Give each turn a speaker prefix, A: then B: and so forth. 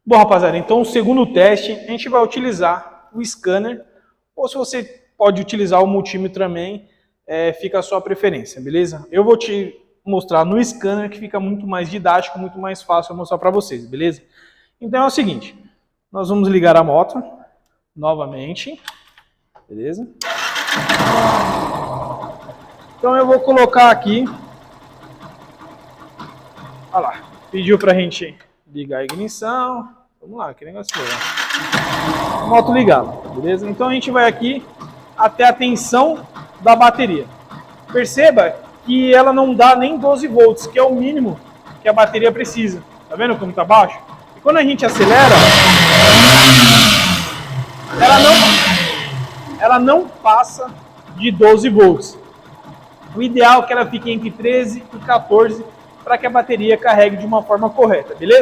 A: Bom, rapaziada, então o segundo teste, a gente vai utilizar o scanner, ou se você pode utilizar o multímetro também, fica a sua preferência, beleza? Eu vou te mostrar no scanner, que fica muito mais didático, muito mais fácil eu mostrar para vocês, beleza? Então é o seguinte, nós vamos ligar a moto novamente, beleza? Então eu vou colocar aqui, olha lá, pediu pra gente ligar a ignição, vamos lá, que negócio é. Moto ligada, beleza? Então a gente vai aqui até a tensão da bateria. Perceba que ela não dá nem 12 volts, que é o mínimo que a bateria precisa. Tá vendo como tá baixo? E quando a gente acelera, ela não passa de 12 volts. O ideal é que ela fique entre 13 e 14 para que a bateria carregue de uma forma correta, beleza?